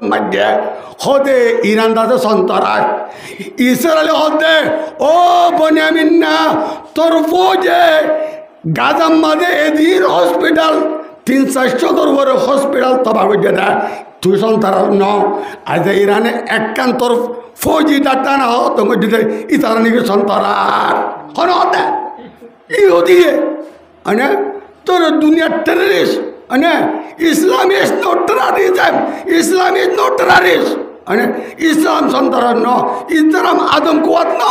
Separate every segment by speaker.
Speaker 1: মধ্যে হদে Iran দাদে সন্তরায় Israel হদে ও বনিয়ামিন না তোর ফৌজে গাজাম মাঝে এদিন হসপিটাল 300-400 বড় হসপিটাল তবা করে দেয় তুই সন্তার ন আজ ইরানে একখান তোর ফৌজি ডাক্তার না হো তোমার দিতে ইতারা নাকি সন্তার হন হতে ইহুদিয়ে মানে তোর দুনিয়ার টেররিস্ট মানে Islam is not terrorism Islam is not terrorist মানে ইসলাম সন্তান ন ইসলাম আদম কুয়াত ন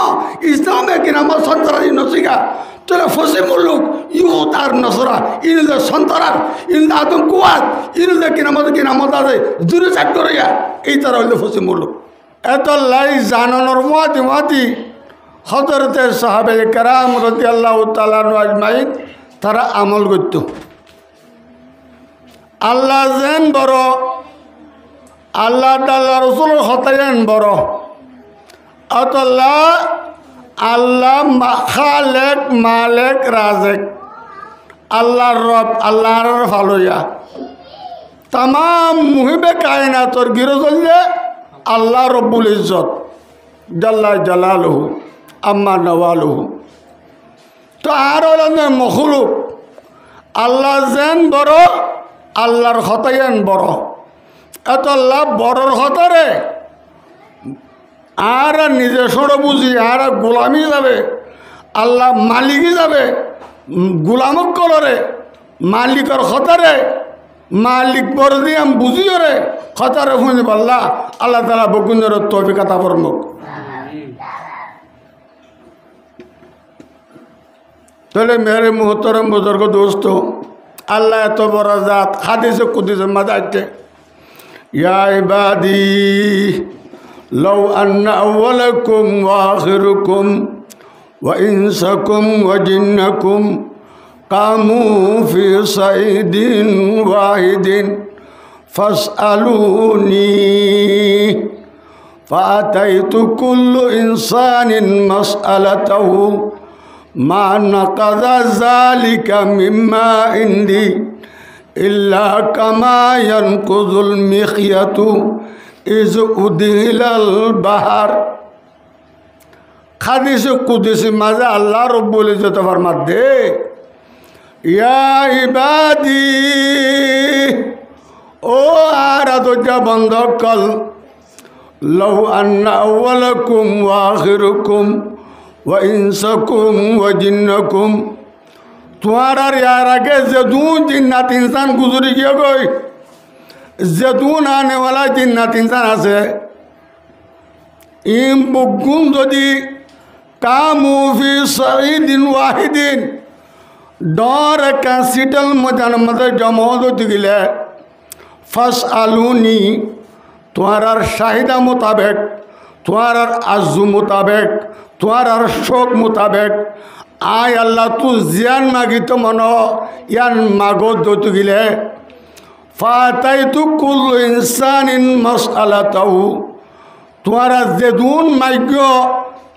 Speaker 1: ইসলামে কিনা আমার সন্তানি নসিকা তোরা ফসে মুলুক ইহুদ আর নসরা ইনলে সন্তান ইনলে আদম কুয়াত ইনলে কিনা আমাদের দূরে চাক করে এই তারা হইলে ফসে মুলুক এত লাই জানানোর মাতি হজরতে সাহাবে কেরাম রাদিয়াল্লাহু তাআলা আজমাইন তারা আমল করত আল্লাহ যেন বড় আল্লাহ তাআলা রাসূলের হতায়েন বড় আল্লাহ আল্লাহ খালেক মালেক রাজেক আল্লাহর রব আল্লাহর ভালোয়া তাম মুহিবে কায়নাতর গিরজলে আল্লাহ রব্বুল ইজ্জত জাল্লা জালালুহু আম্মা নওয়ালুহু তো আর মখলুক আল্লাহ যেন বড় আল্লাহর হতায়েন বড় এত আল্লাহ বড়র হতারে আর নিজে সড়ো বুঝি আর গোলামি যাবে আল্লাহ মালিকই যাবে গোলামক কলরে মালিকর হতারে মালিক বড় দিয়ে আমি বুঝিও রে হতারে শুনি পাল্লা আল্লাহ তালা বকুঞ্জর তৌফিক আতা ফরমাক তাহলে মেরে মুহতরম বুজুর্গ দোস্ত আল্লাহ এত বড় জাত হাদিসে কুদিসের মাঝে আছে ইয়া ইবাদি লাউ আন্না আউওয়ালাকুম ওয়া আখিরুকুম ওয়া ইনসাকুম ওয়া জিন্নাকুম কামু ফি সাইদিন ওয়াহিদিন ফাসআলুনি ফাআতাইতু কুল্লু ইনসানিন মাসআলাতাহু মা নাকাযা যালিকা মিম্মা ইনদি ইল্লা কামা ইয়ানকুযুল মিখয়াতু ইজ উদিলাল বাহার হাদিস কুদসি মাঝে আল্লাহ রব্বুল ইজ্জত ফরমাতে ইয়া ইবাদি ও আরাদা বন্ধ কল লাউ আন্না আউওয়ালাকুম ওয়া আখিরুকুম ওয়া ইনসাকুম ওয়া জিন্নাকুম তোমার यार आगे जदून जिन्नात इंसान गुजरी गया कोई जदून आने वाला जिन्नात इंसान आसे इम बुगुन जदि कामु फी सईदिन वाहिदिन डर का सीटल मजान मदे जमोद दिले फासआलुनी तुम्हारा शाहिदा मुताबिक तुम्हारा आजू मुताबिक तुम्हारा शौक मुताबिक आय अल्लाह तू जियान मागी तो मनो यान मागो दो तु गिले फाताइतु कुल्लु इंसानिन मसअलतहु तुम्हारा जेदून माइगो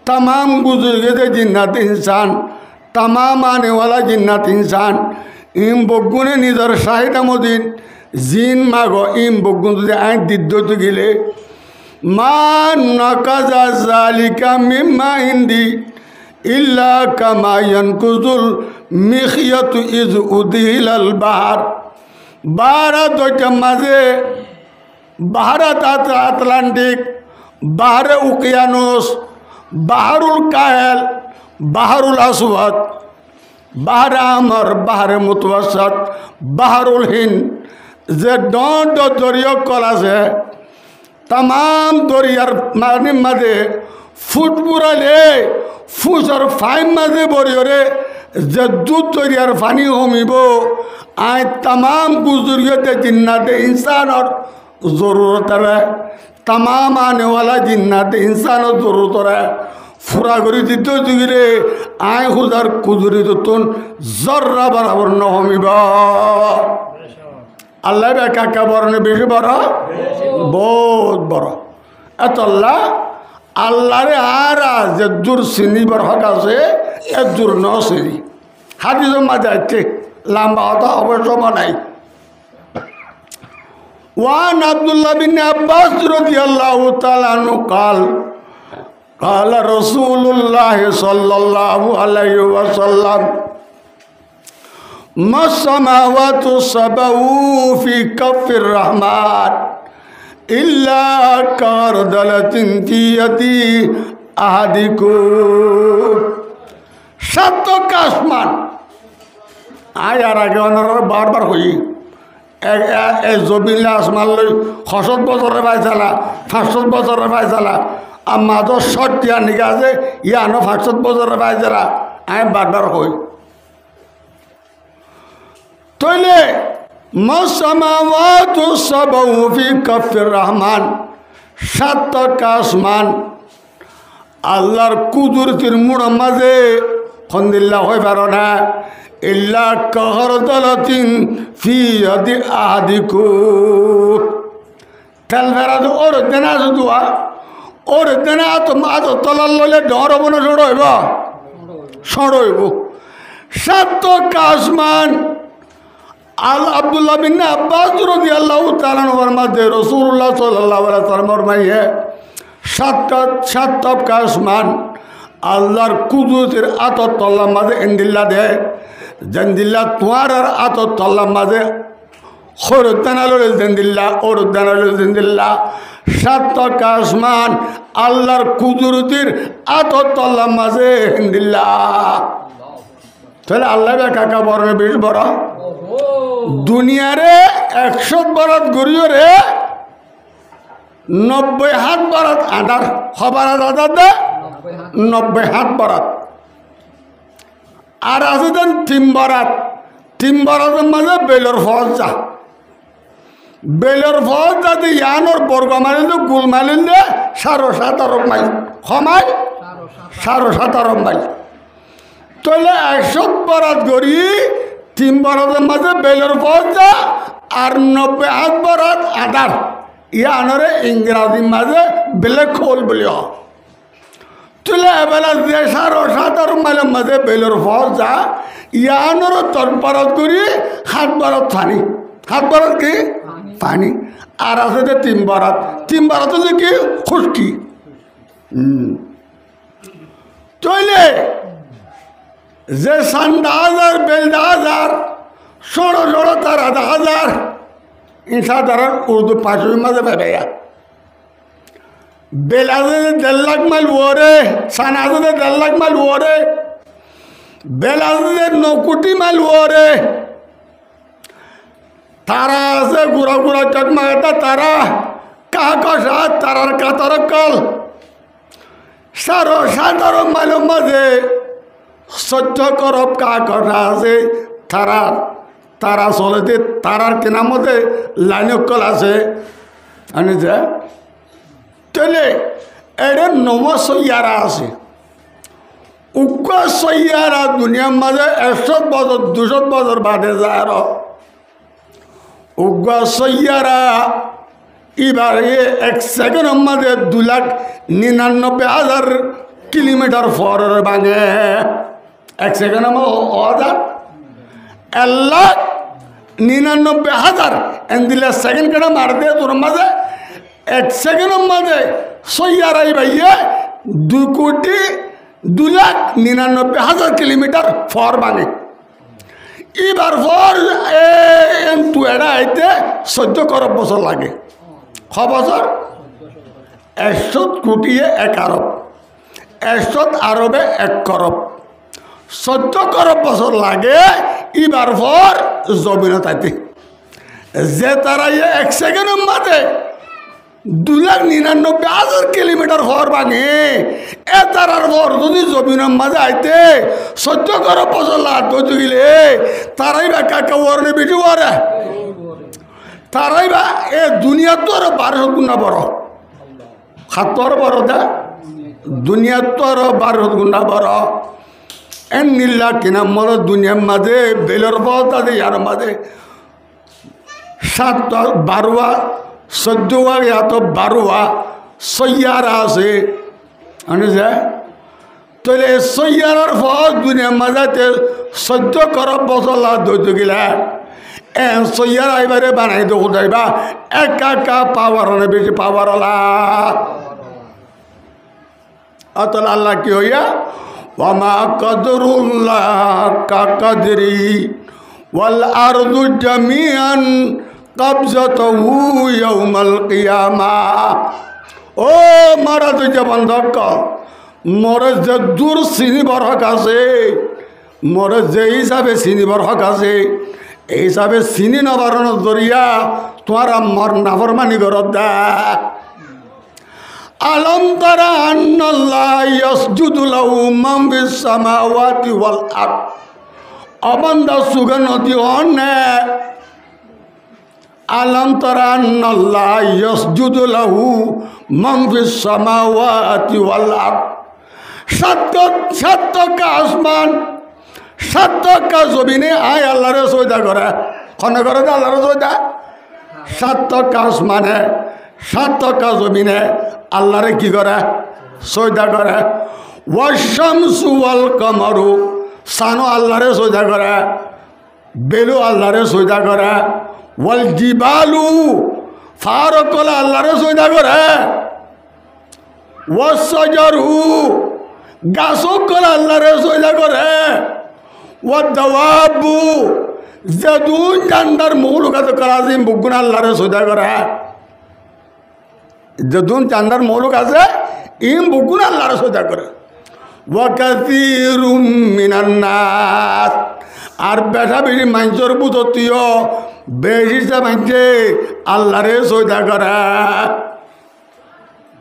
Speaker 1: तमाम गुजर गए जिन्नात इंसान तमाम आने वाला जिन्नात इंसान इम बगुने निदर शाहिद मोदिन जिन मागो इम बगुन तुझे आय दिद्दो तु गिले मा नकाजा जालिका मिम्मा हिंदी इल्ला कमा यनकुजुल मिखयतु इज उदिलाल बाहर भारत माঝে भारत अटलांटिक बाहर उकियानोस बाहरुल कायल बाहरुल असवद बाहर आमर बाहर मुतवसत बाहरुल हिंद जे डॉट दरिया कल আছে तमाम दरियार माने माঝে ফুটবুরালে ফুসর ফাইন মাঝে বরিয়রে যে দুধ তৈরিয়ার পানি হমিব আয় तमाम बुजुर्गते जिन्नाते इंसान और जरूरत है तमाम आने वाला जिन्नाते इंसान और जरूरत है फुरा करी दिते जुगिरे आय खुदार कुदुरी तो तुन जर्रा बराबर न हमिब अल्लाह बेका का बरने बेशी बड़ा बहुत बड़ा अतल्ला अल्लाह रे आरा जदुर सिनी बर हक আছে এদুর নসিনি হাদিস মাঝে আছে লম্বা কথা অবশ্য নাই وعن عبد الله بن عباس رضي الله تعالى عنه قال قال رسول الله صلى الله عليه وسلم ما السماوات السبع في كف الرحمن إلا كردلة في يد أحدكم সাতক আসমান আয়ার আগে ওনারা বারবার হই জমিলে আসমান লই ৬০ বছরের পাইছালা ৫০ বছরের পাইছালা আর মাঝর শর্ট দিয়া নিকা আছে ইয়ানো ৫০ বছরের পাইছালা আমি বারবার হই তইলে মাসসামাওয়াতু সাবউ ফি কাফির রহমান সাতক আসমান আল্লাহর কুদরতির মুড় মাঝে খন্দিল্লা হয়ে পারো না ইল্লা কাহরদালাতিন ফি ইয়াদি আহাদিকুম তেল ফেরাদ ওর দেনা দুয়া ওর দেনা তো মাছ তলাল লইলে ডর হব না সড় হইব সড় হইব সাতক আসমান আল আব্দুল্লাহ বিন আব্বাস রাদিয়াল্লাহু তাআলা আনহুর মধ্যে রাসূলুল্লাহ সাল্লাল্লাহু আলাইহি ওয়াসাল্লামের মাইয়ে সাতক আসমান আল্লাহর কুদরতের আতর তল্লার মাঝে এন্দিল্লা দে জেন্দিল্লা তোমার আর আতর তল্লার মাঝে হরুদ্দানাল জেন্দিল্লা ওরুদ্দানাল জেন্দিল্লা সাতক আসমান আল্লাহর কুদরতের আতর তল্লার মাঝে এন্দিল্লা তাহলে আল্লাহ কাকা বড় বেশ বড় দুনিয়ারে 100 বরাত গড়িও রে 90 হাত বরাত আদার খবর আদার দে 90 হাত বরাত আর আছে দেন 3 বরাতের মাঝে বেলর ফজ যা বেলর ফজ যাতে ইয়ানোর বর্গ মারিলে গুল মারিলে 17.5 মাইল ক্ষমায় 17.5 মাইল তাহলে 100 বরাত গড়ি 3 বরাতের মাঝে বেলর ফজ যা আর 90 হাত বরাত আদার ইয়ানরে ইংরাজি মাঝে ব্ল্যাক হোল বলি তুলে এবেলা যে 17.5 মাইলের মাঝে বেলর ফজ যা ইয়ানর তরপারত করি 7 বরাত পানি 7 বরাত কি পানি আর আছে যে 3 বরাত যে কি খুশকি তইলে যে সান্ডা হাজার বেলদা হাজার ষোড়ো তার 1000 ইনসাদার উর্দু পাঁচের মাঝে বেড়াইয়া বেলাজে 1.5 লাখ মাইল ওরে সানাজে 1.5 লাখ মাইল ওরে বেলাজে 9 কোটি মাইল ওরে তারা আছে গুড়া চকমাটা তারা কাকসা তারার কাতার কল 17.5 মাইলের মাঝে 14 করব কাকসা আছে তারা চলেতে তারার কেনার মধ্যে লাইনকল আছে আনি যে তাহলে এটা 9 সৈয়ারা আছে উগ্র সৈয়ারা দুনিয়ার মাঝে 100 বছর 200 বছর বাদে যায় আর উগ্র সৈয়ারা এবার 1 সেকেন্ডের মাঝে 2,99,000 কিলোমিটার ফরের ভাঙে 1 সেকেন্ডের মধ্যে 1,99,000 এন্দিলে সেকেন্ড কেটে মার দিয়ে তোর মাঝে 1 সেকেন্ডের মাঝে সৈয়ারাই ভাইয়ে 2,99,000 কিলোমিটার ফর ভাঙে এবার ফর তুয়েরা আইতে 14 করব বছর লাগে ক বছর 100 কোটি 1 আরব 100 আরবে 1 করব 14 করব বছর লাগে এবার পর জমিনে তাইতে যে তারা 1 সেকেন্ডের মাঝে 2,99,000 কিলোমিটার হওয়ার ভাঙে এ তারার পর যদি জমিনের মাঝে আইতে 14 করব বছর লাগতে গেলে তারাই বা কাকা ওরে বেশি ওরে তারাই বা এ দুনিয়া তো আরো 1200 গুণা বড় 7 বড় দা দুনিয়া তো আরো 1200 গুণা বড় এন নীলা কিনা মর দুনিয়ার মাঝে বেলর পথ আছে ইয়ার মাঝে 12 14 এত 12 সৈয়ারা আছে আনে যায় তাহলে সৈয়ারার পথ দুনিয়ার মাঝে 14 করব বছর লাভ ধরতে গেলে সইয়ার আইবারে বানাই দেবো যাইবা একা একা পাওয়ার বেশি পাওয়ার অতল আল্লাহ কি হইয়া ওয়ামা কদরুল্লাহ কাকদরি ওয়াল আরদু জামিআন কবজাতুহু ইয়াউমাল কিয়ামাহ। ও মারা তুই যে বন্ধক মরে যে দূর চিনিবার হক আছে, মরে যে হিসাবে চিনিবার হক আছে এই হিসাবে চিনি নবারণের জরিয়া তোমার মর নাফরমানি করত দা। আলম তারা আন্নাল্লাহ ইয়াসজুদু লাহু মান ফিস সামাওয়াতি ওয়াল আরদ। অবান্দা সুগান নদী অনে আলম তারা আন্নাল্লাহ ইয়াসজুদু লাহু মান ফিস সামাওয়াতি ওয়াল আরদ। সাতকা আসমান সাতকা জমিনে আয় আল্লাহরে সজদা করে, খনে করে আল্লাহরে সজদা। সাতকা আসমানে সাতকা জমিনে আল্লাহরে কি করে সজদা করে। ওয়াশামসু ওয়াল কমরু সানো আল্লাহরে সজদা করে, বেলু আল্লাহরে সজদা করে। ওয়াল জিবালু ফারকল আল্লাহরে সজদা করে। ওয়াসজারু গাছকল আল্লাহরে সজদা করে। ওয়াদাওয়াবু জাদুন জান্দার মৌলুকাত কারাজিম বুগুন আল্লাহরে সজদা করে। যদুন চান্দার মৌলুক আছে ইম বুগুন আল্লাহরে সজদা করে। ওয়াকাসীরুম মিনান নাস আর বেশা বেশি মানুষের বুঝতিও বেশি মানছে আল্লাহরে সজদা করে।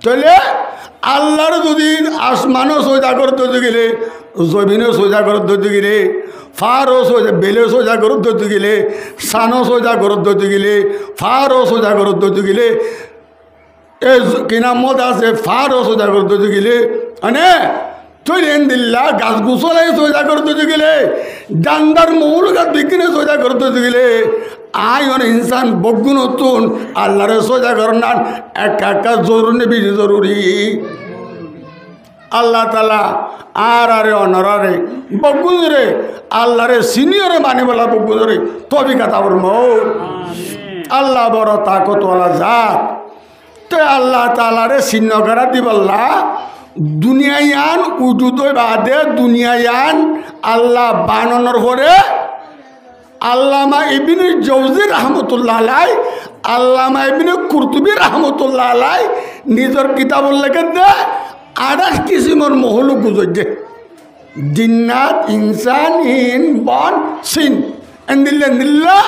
Speaker 1: চলে আল্লাহর যদি আসমানও সজদা করতে গেলে, জমিনও সজদা করতে গেলে, ফারও সোজা বেলে সোজা করত ধরতে গেলে, সানও সোজা করত ধরতে গেলে, ফারও সোজা করত ধরতে গেলে, এ কিনামত আছে ফারও সোজা করত ধরতে গেলে, মানে তৈলেন দিল্লা গাছ গুছলাই সোজা করত ধরতে গেলে, ডান্ডার মৌল গাছ বিক্রি সোজা করত ধরতে গেলে, আয় অনেক ইনসান বগুন নতুন আল্লাহরে সোজা করার একা একা জরুরি বেশি জরুরি। আল্লাহ তালা আর আরে অনরারে বগুনরে আল্লাহরে সিনিয়রে মানি বলা বগুনরে তবে কথা বলব আল্লাহ বড় তাকতওয়ালা জাত। তো আল্লাহ তালারে চিহ্ন করা দিবল্লা দুনিয়ায়ান উজুদই বাদে দুনিয়ায়ান আল্লাহ বানানোর পরে আল্লামা ইবনে জৌজি রহমতুল্লাহ আলাই, আল্লামা ইবনে কুরতুবী রহমতুল্লাহ আলাই নিজের কিতাবুল লেখেন দে 28 কিসিমের মহলুক বুঝে জিন্নাত ইনসান ইন বন সিন এন্দিল্লা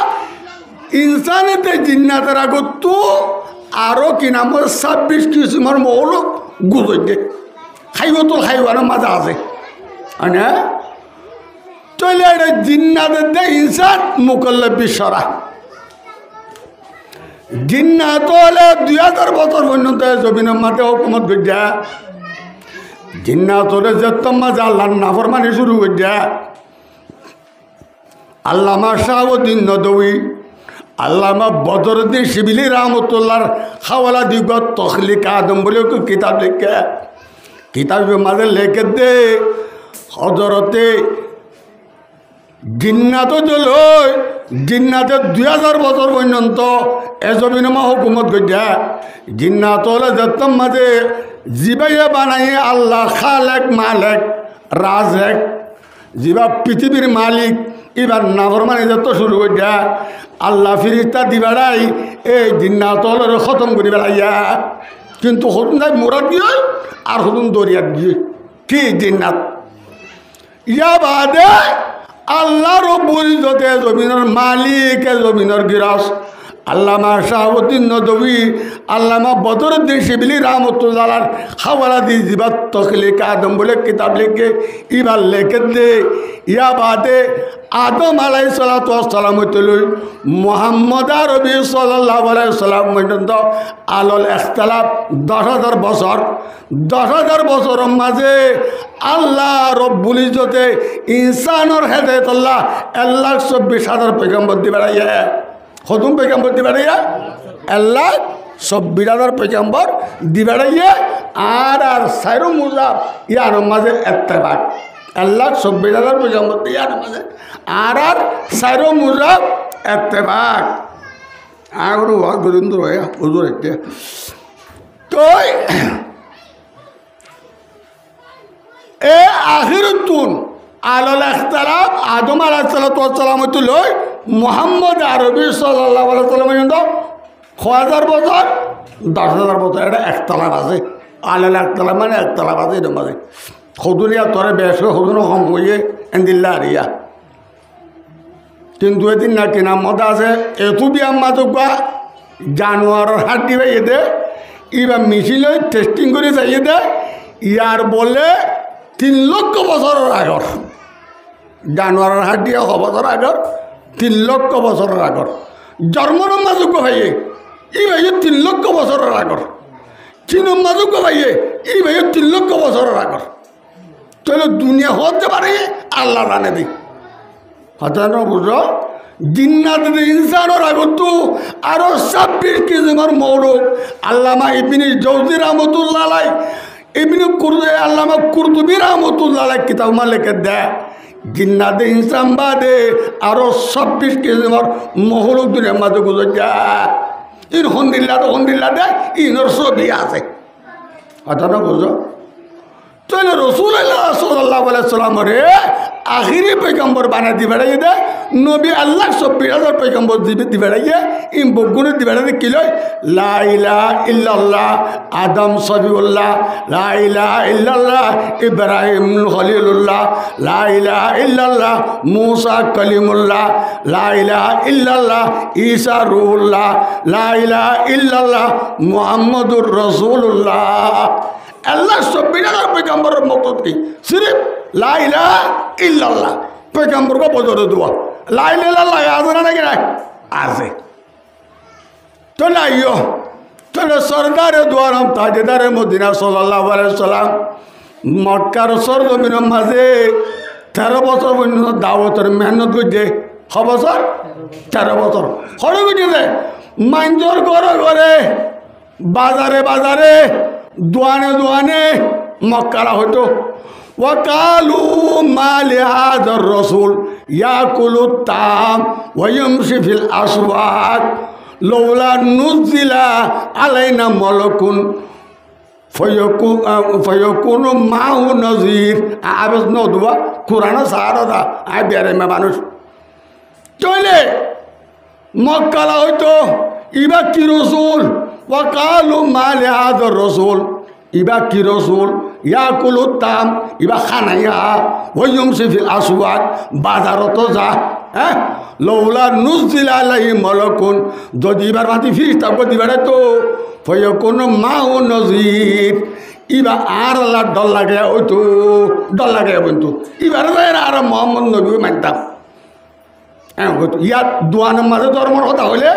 Speaker 1: ইনসানেতে জিন্নাতের আগত আরও কি নাম 26 কিসিমের মহলুক গুজে খাইবতুল খাইবানোর মাজা আছে না। চলে এটা জিন্নাতের দে ইনসান মুকল্লব বিশ্বরা জিন্নাত হলে 2000 বছর পর্যন্ত জমিনের মাঠে হুকুমত গজ্জা। জিন্নাত হলে যেতম মাঝে আল্লাহর নাফরমানি শুরু গজ্জা। আল্লামা শাহাবুদ্দিন নদওয়ী, আল্লামা বদরুদ্দিন শিবিলি রহমতুল্লাহর হাওয়ালা দিগত তখলিক আদম বলে কিতাব লেখে, কিতাবের মাঝে লেখে দে হজরতে জিন্নাত জলই জিন্নাতে 2000 বছর পর্যন্ত এজমিনমা হুকুমত গজ্জা। জিন্নাত হলে যেতম মাঝে জিবাইয়ে বানাইয়ে আল্লাহ খালেক মালেক রাজেক জিবা পৃথিবীর মালিক এবার নাফরমানি যত শুরু গজ্জা। আল্লাহ ফিরিস্তা দিবারাই এই জিন্নাত হলের খতম করি বেড়াইয়া, কিন্তু হতুন যাই মোরাত গিয়ে আর হতুন দরিয়াত গিয়ে কি জিন্নাত ইয়া বাদে আল্লাহ রব্বুল ইজ্জতে জমিনের মালিক জমিনের গিরাস আল্লামা শাহাবুদ্দিন নদওয়ী, আল্লামা বদরুদ্দিন শিবিলি রহমতুল্লাহ হাওয়ালা দি জিবাত তখলিক আদম বলে কিতাব লিখে ইবার লেখে দে ইয়া বাদে আদম আলাইহিস সালাতু ওয়াস সালাম হইতে মুহাম্মদ আরবি সাল্লাল্লাহু আলাইহি সাল্লাম পর্যন্ত আলল ইখতিলাফ 10,000 বছর। 10,000 বছরের মাঝে আল্লাহ রব্বুল ইজ্জতে ইনসানের হেদায়েত আল্লাহ 1,24,000 পয়গম্বর দি বেড়াইয়া খতুম পয়গম্বর দি বেড়াইয়া 1,24,000 পয়গম্বর দি বেড়াইয়া আর সাইরো মুজাব ইয়ার মাঝে ইত্তেফাক 1,24,000 পয়গম্বর ইয়ার মাঝে আর সাইরো মুজাব এত্তেবাক আগর গোবিন্দ হুজুর একটা তো এ আখিরতুন আলাল ইখতিলাফ আদম আলাইহিস সালাম লই মুহাম্মদ আরবি সাল্লাল্লাহু আলাইহি সাল্লাম পর্যন্ত 6000 বছর 10000 বছর এটা ইখতিলাফ আছে আলাল ইখতিলাফ মানে ইখতিলাফ আছে এর মাঝে খুদুলিয়া তোরে বেশ খুদুনো কম হইয়ে এন্দিল্লা আরিয়া কিন্তু এদিন না কিনা মজা আছে এতু বি আম্মা তো জানোয়ারের হাত দিবে এদে এবার মিছিল টেস্টিং করে যাইয়ে দেয় ইয়ার বলে 3 লক্ষ বছরের আগর জানোয়ারের হাত দিয়ে বছর আগর 3 লক্ষ বছরের আগর জন্মর মাজুক ভাইয়ে এই ভাইয়ে 3 লক্ষ বছরের আগর চিনম মাজুক ভাইয়ে এই ভাইয়ে 3 লক্ষ বছরের আগর তাহলে দুনিয়া হতে পারে আল্লাহ রানে দিই হতানো বুঝো জিন্নাত ইনসানের আগত আরো 26 কিসিমের মৌলক আল্লামা ইবনে জৌজি রহমাতুল্লাহ আলাইহি ইবনে আল্লামা কুরতুবী রহমাতুল্লাহ আলাইহি কিতাব লিখে দেয় জিন্নাত ইনসান বাদে আরো 26 কিসিমের মৌলক দুনিয়ার মাঝে গুজর যায় ইন হন্দিল্লা দে ইনর ছবি আছে হতানো বুঝো তাহলে রাসূলুল্লাহ সাল্লাল্লাহু আলাইহি সাল্লাম রে আখিরি পয়গম্বর বানাই দি বেড়াই দে নবী আল্লাহ 20000 পয়গম্বর দি বেড়াই ইম বগুনে দি বেড়াই কি লয় লা ইলাহা ইল্লাল্লাহ আদম সফিউল্লাহ লা ইলাহা ইল্লাল্লাহ ইব্রাহিম খলিলুল্লাহ লা ইলাহা ইল্লাল্লাহ মূসা কলিমুল্লাহ লা ইলাহা ইল্লাল্লাহ ঈসা রূহুল্লাহ লা ইলাহা ইল্লাল্লাহ মুহাম্মাদুর রাসূলুল্লাহ আল্লাহ 20000 পয়গম্বরের মকসদ কি সির্ফ লা ইলাহা ইল্লাল্লাহ পয়গম্বর को বদর দুয়া লা ইলাহা ইল্লাল্লাহ আছে না কি না আছে তো লাইও তো সরদারে দুয়ারম তাজদারে মদিনা সাল্লাল্লাহু আলাইহি সাল্লাম মক্কার সরজমিনের মাঝে 13 বছর পর্যন্ত দাওয়াতের মেহনত করছে বছর 13 বছর হরে গেছে মাঞ্জর ঘরে বাজারে বাজারে দুয়ানে দুয়ানে মক্কারা হতো ওয়াকালু মা লিহাযার রাসূল ইয়াকুলু তাম ওয়া ইয়ামশি ফিল আসওয়াক লাউলা নুজিলা আলাইনা মালাকুন ফায়াকুনু মাহু নাযীর আবেজ নদুয়া কুরআন সারাদা আই বেরে মে মানুষ চলে মক্কালা হইতো ইবা কি রাসূল ওয়াকালু মা লিহাযার রাসূল ইবা কি রাসূল ইয়াকুলু তাম ইবা খানাইয়া ওয়া ইয়ামশি ফিল আসওয়াক বাজারত যা হ্যাঁ লাউলা নুজিলা আলাইহি মালাকুন যদি এবার মাটি ফিরিস্তা কো দিবারে তো ফায়াকুনু মাহু নাযীর ইবা আর আল্লাহ ডর লাগে ওইতো ডর লাগে বন্ধু এবার আর মোহাম্মদ নবী মানতাম হ্যাঁ ইয়াত দুয়ানের মাঝে ধর্মের কথা হইলে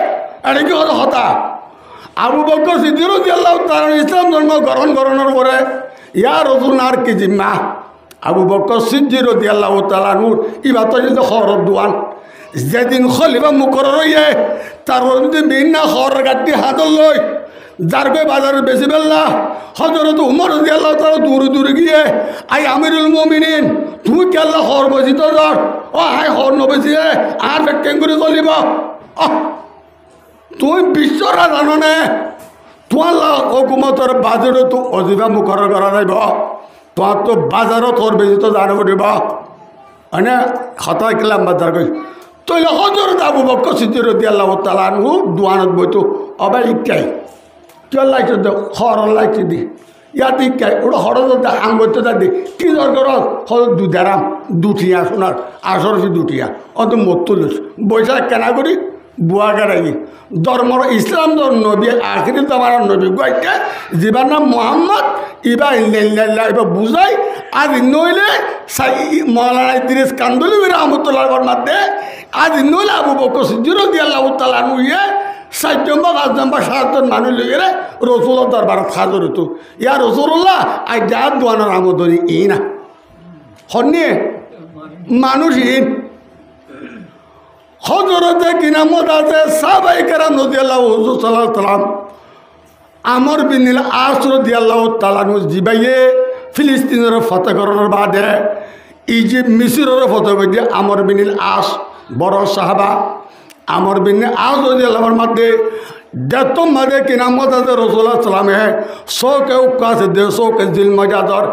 Speaker 1: এটা কি কথা আবু বকর সিদ্দিক রাদিয়াল্লাহু তাআলা ইসলাম ধর্ম গ্রহণ করানোর পরে ইয়া রাসূল আর কি জিম্মা আবু বকর সিদ্দিক রাদিয়াল্লাহু তাআলা নূর ইবাত যদি খরদ দুয়ান যেদিন খলিফা মুকরর হইয়ে তার মধ্যে বিনা খর গাটি হাতল লই যারবে বাজারে বেশি বেল্লা হযরত উমর রাদিয়াল্লাহু তাআলা দূরে দূরে গিয়ে আই আমিরুল মুমিনিন তুই কি আল্লাহ খর বসিত ধর ও হাই খর নবেছিয়ে আর ব্যাখ্যান করে চলিব তুই বিশ্বরা জানো না তোমার হুকুমতের বাজারে তো অজিবা মুখর করা যাইব তোমার তো বাজারও তোর বেশি তো জানাব দিব মানে হতা কিলাম বাজার কই তৈলে হজরত আবু বকর সিদ্দিক রাদিয়াল্লাহু তাআলা আনহু দুয়ানত বইতো অবা ইকাই কি লাইট দে খর লাইট দি ইয়াত ইকাই ওটা হরদ আঙ্গতে দি কি দরকার হল দুধারাম দুটিয়া শোনার আসরফি দুটিয়া অত মতুলিস বৈশাখ কেনা করি বুয়া গাড়ি ধর্মর ইসলাম নবী আখিরি তোমার নবী গাইতে যার নাম মোহাম্মদ ইবা ইল্লাল্লাহ ইবা বুঝাই আজ নইলে মৌলানা ইদ্রিস কান্দুলি রহমতুল্লাহ মধ্যে আজ নইলে আবু বকর সিদ্দিক রাদিয়াল্লাহু তাআলা আনহু 4 নম্বর 5 নম্বর 7 জন মানুষ লিখে রসুলের দরবারত হাজর হতো ইয়া রাসূলুল্লাহ আজ যা দোয়ানোর আমদনি ই না হন্যে মানুষ ইন হজরতে কিনামত আছে সাহাবায়ে কেরাম রাদিয়াল্লাহু হুজুর সাল্লাল্লাহু আলাইহি সাল্লাম আমর বিন আস রাদিয়াল্লাহু তাআলা জিবাইয়ে ফিলিস্তিনের ফতহ করানোর বাদে ইজিপ্ট মিশরের ফতহ করে আমর বিন আস বড় সাহাবা আমার বিনে আজ আমার মধ্যে দেতো মধ্যে কিনা মধ্যে রসুল্লাহ সালামে শোকে উকাশে দে শোকে দিল মজাদর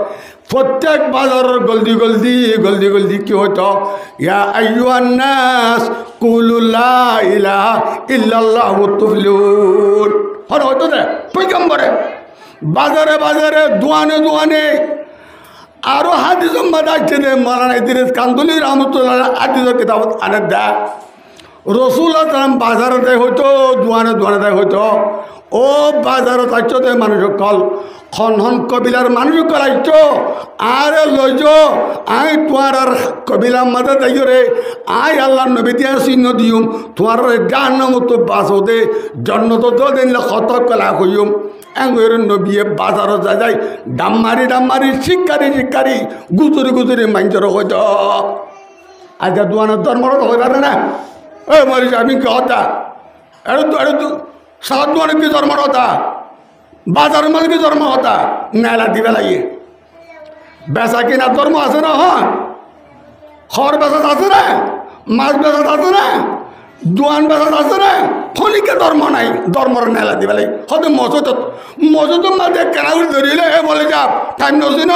Speaker 1: প্রত্যেক বাজারের গলদি গলদি গলদি গলদি কি হতো ইয়া আইয়ুহান নাস কুলু লা ইলাহা ইল্লাল্লাহু তুফলিহুন হর হতো না পয়গম্বরে বাজারে বাজারে দোয়ানে দোয়ানে আরো হাদিস মদাচ্ছে দে মাওলানা ইদ্রিস কান্দুলি রহমাতুল্লাহ হাদিস কিতাবত আনে দা রসুল্লাহ সালাম বাজারতে হইতো দোয়ানে দোয়ানে হইতো ও বাজারত আইতো মানুষ কল খন খন কবিলার মানুষ কল আইতো আরে লইজ আই তোমার আর কবিলার মাঝে যাই রে আই আল্লাহ নবী দিয়া চিহ্ন দিউম তোমার ডান মতো বাঁচো দে জন্ম তো দিনলে কত কলা হইম এর নবীয়ে বাজারত যা যাই ডাম মারি শিক্ষারি শিক্ষারি গুজরি গুজরি মাঞ্জর হইত আজ দোয়ানের ধর্মরত হয়ে পারে না এ মরিস আমি কি হতা এড়ু সাত দোয়ানে কি ধর্ম হতা বাজার মাল কি ধর্ম হতা নেলা দিবে লাগিয়ে বেচা কিনা ধর্ম আছে না হয় খড় বেচাত আছে না মাছ বেচাত আছে না দোয়ান বেচাত আছে না খনিকে ধর্ম নাই ধর্মর নেলা দিবে লাগে হয়তো মজুদ মাঝে কেনা ধরিলে এ বলে যা টাইম নছি না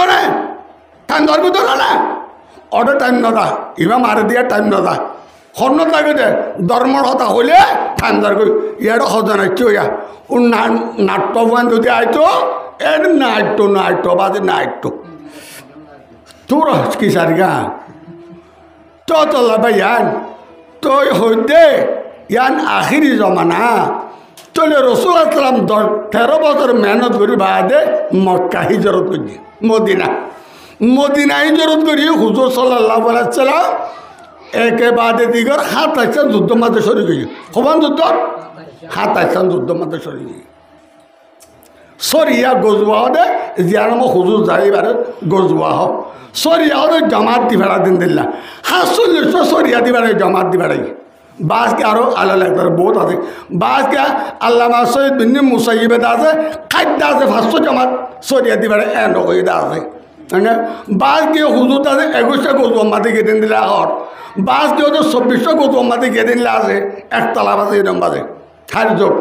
Speaker 1: টাইম ধরবি তো না অটো টাইম নদা ইবা মারে দিয়া টাইম নদা হর্ণ থাকে দে ধর্মর হতা হইলে টাইম ধরবি ইয়ার হজা নাইতো ইয়া ও নাট্য বান যদি আইতো এর নাট্য বাজে নাট্য তোর কি সারিগা তো লাভ ইয়ান তুই হইতে ইয়ান আখিরি জমানা তোলে রসুল আসলাম 13 বছর মেহনত করি বাদে মক্কা হিজরত করি মদিনা হিজরত করি হুজুর সাল্লাল্লাহু আলাইহি ওয়াসাল্লাম একেবারে দিগর 27 যুদ্ধ মাঝে সরি গেছে কমান যুদ্ধ 27 যুদ্ধ মাঝে সরি গেছে সরিয়া গজুয়া দে জিয়ানম হুজুর যাইবারে গজুয়া হোক সরিয়া দে জামাত দিবারা দিন দিল্লা 47 সরিয়া দিবারে জামাত দিবারে বাস কে আরো আলাদা একবার বহুত আছে বাস কে আল্লামা সৈয়দ বিন মুসাইয়িব আছে খাদ্য আছে 500 জামাত সরিয়া দিবারে এন্ড হয়ে আছে মানে বাস কে হুজুর আছে 21 গজুয়া মাটি কে দিন দিলা আর বাস কে 24 গজুয়া মাটি কে দিন আছে একতলা বাজে এরকম বাজে খালি যোগ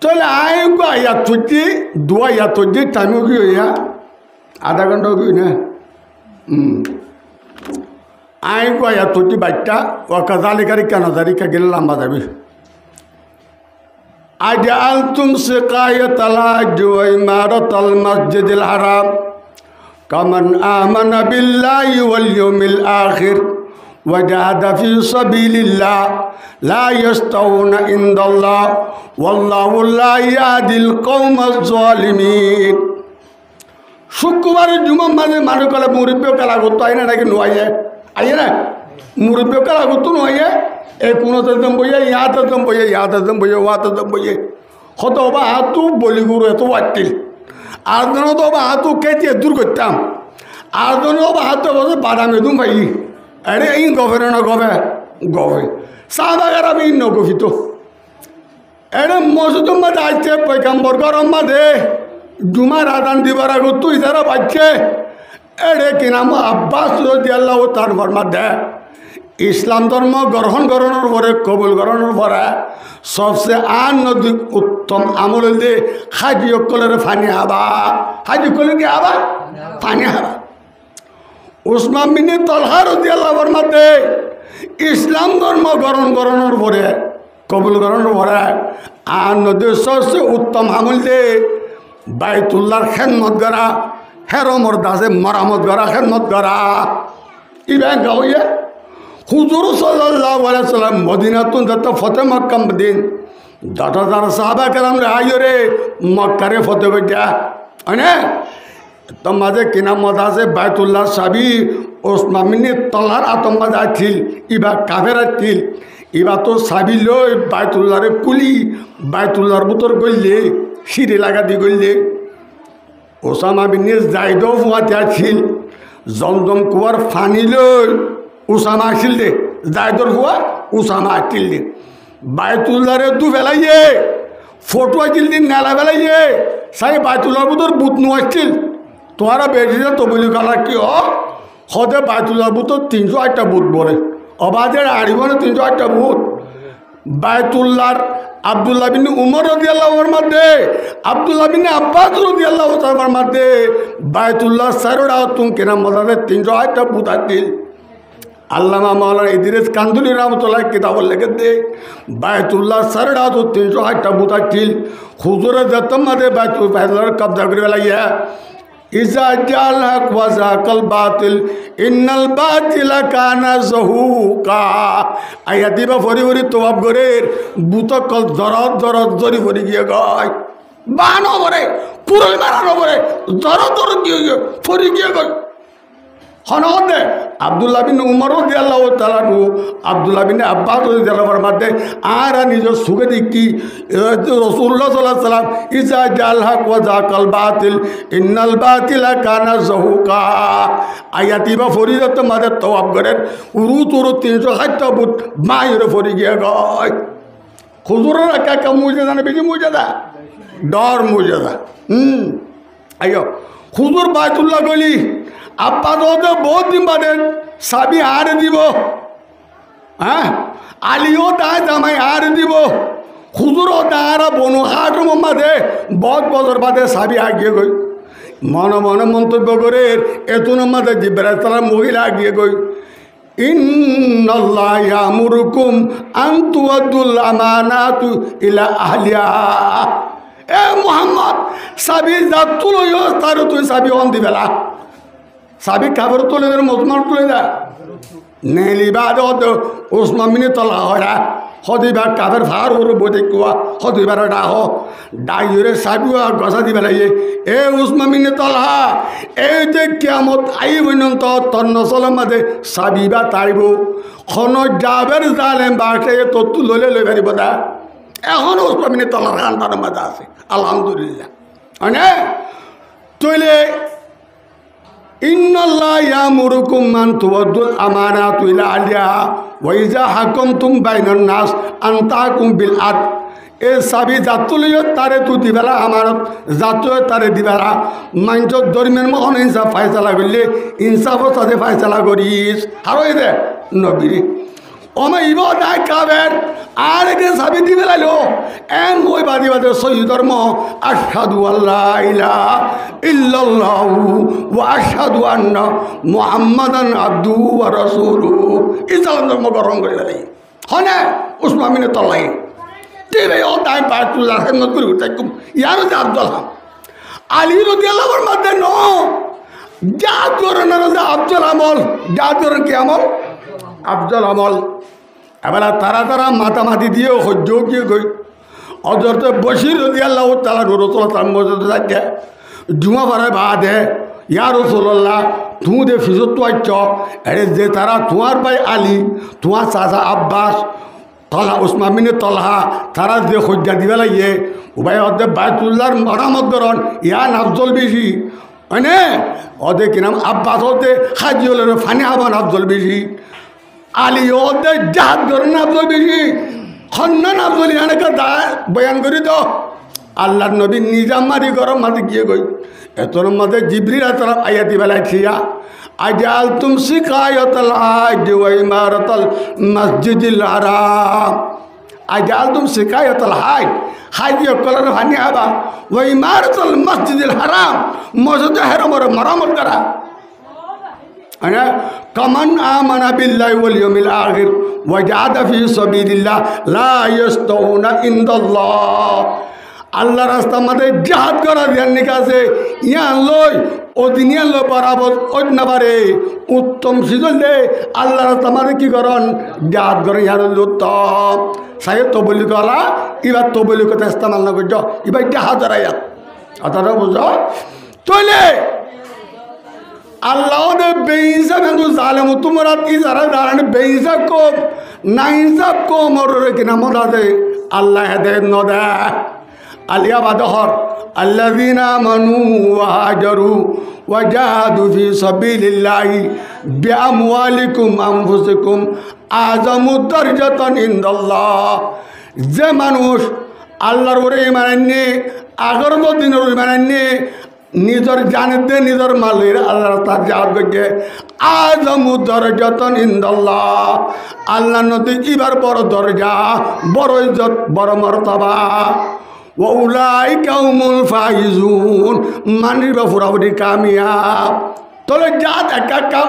Speaker 1: চলে আয় আয়া তুই দুয়া ইয়া তুই টাইমও কি হইয়া আধা ঘন্টাও কি না আয় আয়া তুই বাচ্চা ও কাজালিকারি কানাজারিকা গেলে লম্বা যাবি আজআলতুম সিকায়াতাল হাজ্জ ওয়া ইমারাতাল মাসজিদিল হারাম কামান আমানা বিল্লাহি ওয়াল ইয়াউমিল আখির وجاهد في سبيل الله لا يستوون عند الله والله لا يهدي القوم الظالمين শুক্রবার জুমা মানে মানুষ কলে মুরব্বী কালা করতো আই না নাকি নোয়াইয়ে আইয়ে না মুরব্বী কালা করতো নোয়াইয়ে এই কোনো দম বইয়ে ইয়াতে দম বইয়ে ওয়াতে দম বইয়ে হতো বা হাতু বলি গুরু এত ওয়াটিল আর জন তো বা হাতু কেটে দূর করতাম আর জন বা হাতু বসে বাদামে দুম ভাই আরে এই গভে না গভে সাদাগার আমি ইন্ন গফিত এরে মসজিদ মাঝে আসছে পয়গাম্বর গরম মাঝে জুমার আদান দিবার আগে তুই যারা বাচ্চে এরে কি নাম আব্বাস রাদিয়াল্লাহু তাআলা ফরমাতে ইসলাম ধর্ম গ্রহণ করানোর পরে কবুল করানোর পরে সবচেয়ে আনন্দিক উত্তম আমল হলে হাজি অকলের ফানি হাবা হাজি অকলে কি হাবা ফানি হাবা উসমান বিন তালহা রাদিয়াল্লাহু ফরমাতে ইসলাম ধর্ম গ্রহণ করানোর পরে কবুল করানোর পরে আনন্দের সবচেয়ে উত্তম আমল দে বাইতুল্লাহর খেদমত করা হেরমর দাসে মরামত করা খেদমত করা ইবেন গাওয়ে হুজুর সাল্লাল্লাহু আলাইহি ওয়াসাল্লাম মদিনাতুন যত ফতে মক্কা দিন 10,000 সাহাবা কেরাম আইরে মক্কারে ফতে কইতা আনে তো মাঝে কিনা মত আছে বাইতুল্লাহ সাবি ওসমান বিন তালহার আতম্বাদ আছিল ইবা কাফের আছিল ইবা তো সাবি লই বাইতুল্লাহরে কুলি বাইতুল্লাহর ভিতর গইলে সিঁড়ি লাগা দি গইলে ওসামা বিন জাইদও ফুয়াতে আছিল জমজম কুয়ার ফানি লই উসামা আসিল দে জাইদর ফুয়া উসামা আসিল দে বাইতুল্লাহরে দু ফেলাইয়ে ফটো আছিল দিন নেলা ফেলাইয়ে সাই বাইতুল্লাহর ভিতর বুত নু আসছিল তোমারা বেরিয়ে তো বলি কালা কি হদে বাইতুল্লাহর ভিতর 308টা বুথ বলে অবাধের আড়িবনে 308টা বুথ বায়তুল্লাহর আব্দুল্লাহ বিন উমর রাদিয়াল্লাহুর মধ্যে আব্দুল্লাহ বিন আব্বাস রাদিয়াল্লাহু তাআলার মধ্যে বায়তুল্লাহ সারোড়া তুম কেনা মজাদে 308টা বুতাতিল আল্লামা মাওলানা ইদ্রিস কান্দুলি রহমতুল্লাহ কিতাব লিখে দে বায়তুল্লাহ সারোড়া তো 308টা বুতাতিল হুজুরে যতমাদে বায়তুল ফায়দার কবজা করে লাইয়া ইজা জাল হক ওয়াজা কল বাতিল ইন্নাল বাতিলা কানা জহুকা আয়াতি বা ফরি ফরি তোয়াব গরের বুতক কল দরদ দরদ জরি ফরি গিয়ে গয় বানো বরে পুরো মারানো বরে দরদ দরদ গিয়ে ফরি গিয়ে গয় হনদে আব্দুল্লাহ বিন উমর রাদিয়াল্লাহু তাআলা নু আব্দুল্লাহ বিন আব্বাস রাদিয়াল্লাহু মধ্যে আর নিজের সুখে দেখি রাসূলুল্লাহ সাল্লাল্লাহু আলাইহি ওয়াসাল্লাম ইজা জাল হক ওয়া যাকাল বাতিল ইন্নাল বাতিলা কানা যাহুকা আয়াতি বা ফরিদত মাদে তওয়াব করেন উরু তুরু 360টা বুট মায়ের ফরি গিয়ে গয় হুজুরের একা মুজাদা না বেশি মুজাদা ডর মুজাদা আইও হুজুর বায়তুল্লাহ গলি আব্বা তো বহুত দিন বাদে সাবি আর দিব হ্যাঁ আলিও তাই জামাই আর দিব হুজুরও তারা বনু হাট মাঝে বহুত বছর বাদে সাবি আগিয়ে গই মনে মনে মন্তব্য করে এতুন মাঝে জিব্রাইল তারা মহিলা আগিয়ে গই ইন্নাল্লাহ ইয়ামুরুকুম আন তুআদ্দুল আমানাতু ইলা আহলিহা এ মুহাম্মদ সাবি জাত তুলো তার তুই সাবি অন দিবেলা সাবি কাবর তুলে দেয় মজমার তুলে দেয় নেলিবাদ ওসমান মিনি তলা হয় হদিবার কাবের ভার ওর বোধে কুয়া হদিবার ডাহ ডাইরে সাবিও গসা দিবে লাগে এ ওসমান মিনি তলা এই যে কেমত আই বৈনন্ত তন্নসলের মাঝে সাবিবা তাইব খন ডাবের জালেম বাসে তত্তু লইলে লই পারিব দা এখন ওসমান মিনি তলার গানটার মাঝে আছে আলহামদুলিল্লাহ মানে তৈলে ইন্নাল্লাহ ইয়ামুরুকুম আন তুআদ্দুল আমানাতু ইলা আহলিহা ওয়া ইযা হাকামতুম বাইনান নাস আন তাহকুম বিল আদল এ সাবি জাতুলিও তারে তু দিবেলা আমানত জাতুয় তারে দিবেলা মাইন্ডত দরমিয়ান মহন ইনসাফ ফায়সালা করলে ইনসাফও সাথে ফায়সালা করিস আর ওই দে নবীরে ওমা ইবো দায় কাবের আর একে সাবি দিবে লাইলো এন ওই বাদী বাদে সহি ধর্ম আশহাদু আল্লাহ ইলাহা ইল্লাল্লাহু ওয়া আশহাদু আন্না মুহাম্মাদান আবদুহু ওয়া রাসূলুহু ইসলাম ধর্ম গ্রহণ করে লাই হনে উসমান মিনে তলাই দিবে ও দায় বায়তুল্লাহ খেদমত করে উঠাইকুম ইয়ার যে আব্দুল হাম আলী রাদিয়াল্লাহুর মধ্যে ন জাত করেন না আব্দুল আমল জাত করেন কি আমল আফজল আমল এবার তারা তারা মাতামাতি দিয়ে সহ্য গিয়ে গই অজরত বশির রাদিয়াল্লাহু তাআলা রাসূলুল্লাহ তার মর্যাদা থাকে জুমা পাড়ায় বা দে ইয়া রাসূলুল্লাহ তুই দে ফিজত তো আইছ আরে যে তারা তোমার ভাই আলী তোমার চাচা আব্বাস তলা উসমান বিন তলহা তারা যে সজ্জা দিবে লাগে উভয় অর্ধে বায়তুল্লাহর মরামত করন ইয়ান আফজল বেশি হয়নে অদে কি নাম আব্বাস হতে হাজি হলেন ফানি আবান আফজল বেশি আলী ওদে জাহাজ ধরেন আফজল বেশি খন্নান আফজল ইয়ানকে বয়ান করি তো আল্লাহর নবী নিজাম মারি গরম মাঝে গিয়ে গই এতর মধ্যে জিবরিল তরফ আয়াতি বেলায় ছিয়া আজাল তুম শিকায়তাল হাজ ওয়া ইমারাতাল মসজিদিল হারাম আজাল তুম শিকায়তাল হাজ হাজ কলার ভানি আবা ওয়া ইমারাতাল মসজিদিল হারাম মসজিদ হারামের মারামত করা أنا كمن آمن بالله واليوم الآخر وجاهد في سبيل الله لا يستوون عند الله আল্লাহ রাস্তা মাঝে জাহাদ করা ধ্যান নিকাছে ইয়ান লই ও দিনিয়ান লই বরাবর ওই না পারে উত্তম সিজল দে আল্লাহ রাস্তা মাঝে কি করন জাহাদ করে ইয়ান উত্তম সাহে তো বলি কলা এবার তো বলি কথা ইস্তেমাল না করছ এবার জাহাদ রায়া কথাটা বুঝো তৈলে আল্লাহ দে বেইনসাফ কিন্তু জালেম তোমরা কি যারা দাঁড়ানে বেইনসাফ কম না ইনসাফ কম ওর কিনা মজা দে আল্লাহ হেদায়েত ন দে আলিয়া বাদহর الذين آمنوا وهاجروا وجاهدوا في سبيل الله بأموالكم أنفسكم أعظم درجة عند الله যে মানুষ আল্লাহর উপরে ঈমান আনে আগের দিনের ঈমান আনে নিজের জানে দে নিজের মালির আল্লাহ তার জাহাদ করছে আজমু দরজাতন ইনদাল্লাহ আল্লাহ নদী এবার বড় দরজা বড় ইজ্জত বড় মর্তবা ওউলাইকা হুমুল ফাইজুন মানিবা পুরাপুরি কামিয়াব তাহলে জাহাদ একা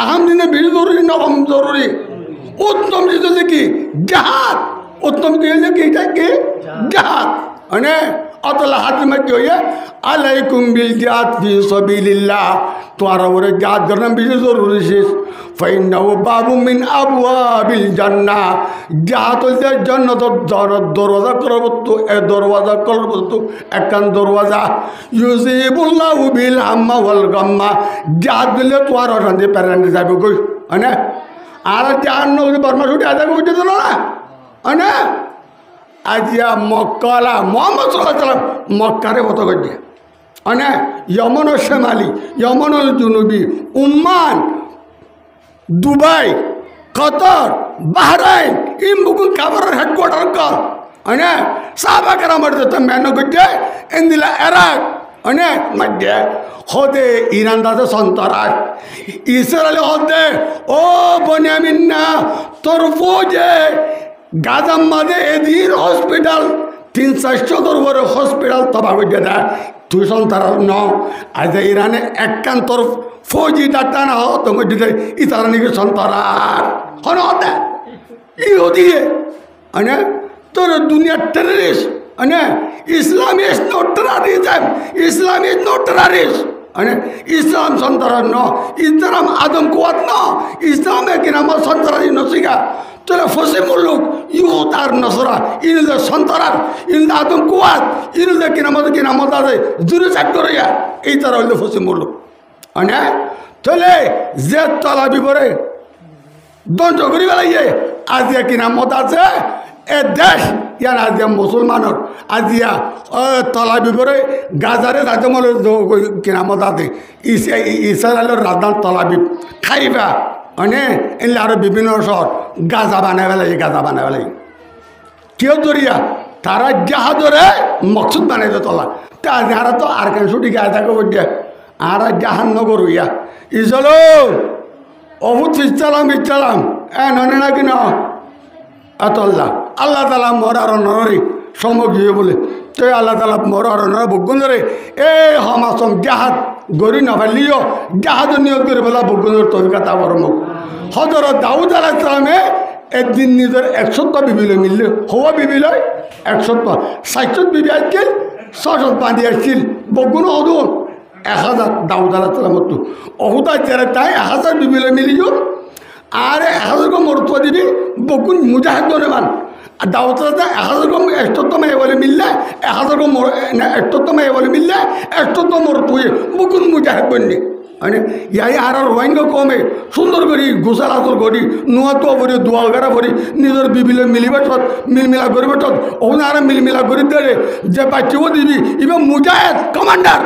Speaker 1: আগাম দিনে বেশি জরুরি না কম জরুরি উত্তম জিনিস হচ্ছে কি জাহাদ উত্তম কি হচ্ছে কি এটা কি জাহাদ মানে অতলা হাত কি হইয়া আলাইকুম বিল জাহাদ ফি সাবিলিল্লাহ তোমার উপরে জাহাদ করার বেশি জরুরি শেষ ফাইন্নাহু বাবু মিন আবওয়াবিল জান্নাহ জাহাদ হচ্ছে জান্নাতের দরওয়াজা করবতো এ দরওয়াজা করবতো একখান দরওয়াজা ইউজিবুল্লাহু বিল হাম্মা ওয়াল গাম্মা জাহাদ দিলে তোমার অশান্তি প্যারান্টি যাবে কই মানে আর জাহান্ন বর্মা ছুটি আদায় করতে দিল না মানে আজিয়া মক্কালা মোহাম্মদ সাল্লাল্লাহু আলাইহি ওয়াসাল্লাম মক্কারে কত করছে মানে ইয়মন ও শেমালি ইয়মন ও জুনুবি উম্মান দুবাই কতর বাহরাইন ইমবুকুন খাবারের হেডকোয়ার্টার কর মানে সাহাবা কেরামের তো মেন করছে এন্দিলা এরাক মানে মধ্যে হদে ইরান দাদা সন্তরাজ ইসরায়েল হদে ও বনিয়ামিন না তোর ফৌজে গাজাম মাঝে এদিন হসপিটাল 300-400 উপরে হসপিটাল তবা করে দেয় তুই সন্তান ন আজ ইরানে একখান তোর ফৌজি ডাক্তার না হো তোমার দিতে ইতারা নাকি সন্তান হন হতে ইহুদিয়ে মানে তোর দুনিয়ার টেররিস্ট মানে Islam is not terrorism Islam is not terrorist মানে ইসলাম সন্তান ন ইসলাম আদম কুয়াত ন ইসলামে কিনা সন্তানি নসিকা তোরা ফসে মুল্লুক ইহুদ আর নসরা ইনুদের সন্তান ইনুদের আদম কুয়াত ইনুদের কিনা মত আছে জুড়ে চাক করিয়া এই তারা হইলে ফসে মুল্লুক মানে চলে যে তলা বিপরে দণ্ড করি বেলাইয়ে আজিয়া কিনা মত আছে এ দেশ ইয়ার আজিয়া মুসলমানের আজিয়া তলা বিপরে গাজারে রাজমল কিনা মত আছে ইসরায়েলের রাজধান তলাবি খাইবা মানে এলে আরো বিভিন্ন শহর গাজা বানায় বেলাই গাজা বানায় বেলাই কেউ ধরিয়া তারা জাহাজরে মকসুদ বানাইতে তোলা তা যারা তো আর কেন ছুটি গায়ে থাকে বলছে আর জাহান নগর হইয়া ইচলো অভূত ইচ্ছালাম ননে না কিনা এতল্লা আল্লাহ তালা মরার নরি সমগিয়ে বলে তো আল্লাহ তালা মরার নর ভোগ্যরে এ হমাসম জাহাজ গড়ি নফেলিও জাহাজ নিয়োগ করে বলা ভোগ্যর তরিকাতা বরমুখ হজরত দাউদ আলাইহিস সালামে একদিন নিজের 100 বিবিলে মিললে হওয়া বিবিলয় 100 60 বিবি আসছিল 600 বাঁধি আসছিল বগুন অদুন 1000 দাউদ আলাইহিস সালামত অহুদা যারা তাই 1000 বিবিলে মিলিও আর 1000 কো মরতো দিবি বগুন মুজাহিদ মান দাউদ আলাইহিস 1000 কো 100 মেয়ে বলে মিললে 1000 কো 100 মেয়ে বলে মিললে 100 মরতো বগুন মুজাহিদ বন্নি মানে ইয়াই আর রোহিঙ্গা কমে সুন্দর করি গোসাল আসল করি নুয়া তো ভরি দোয়া গারা ভরি নিজের বিবিলে মিলিবে ঠত মিলমিলা করবে ঠত ওখানে আর মিলমিলা করে দেবে যে বাচ্চাও দিবি এবার মুজাহিদ কমান্ডার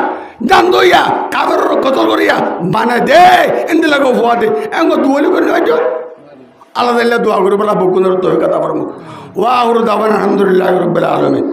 Speaker 1: জান দইয়া কাগর কতল করিয়া বানা দে এমনি লাগো ভুয়া দে এমন দুয়ালি করে রাখো আল্লাহ দোয়া করে বলা বকুনের তো কথা বরম ওয়া দাবান আলহামদুলিল্লাহ রাব্বিল আলামিন।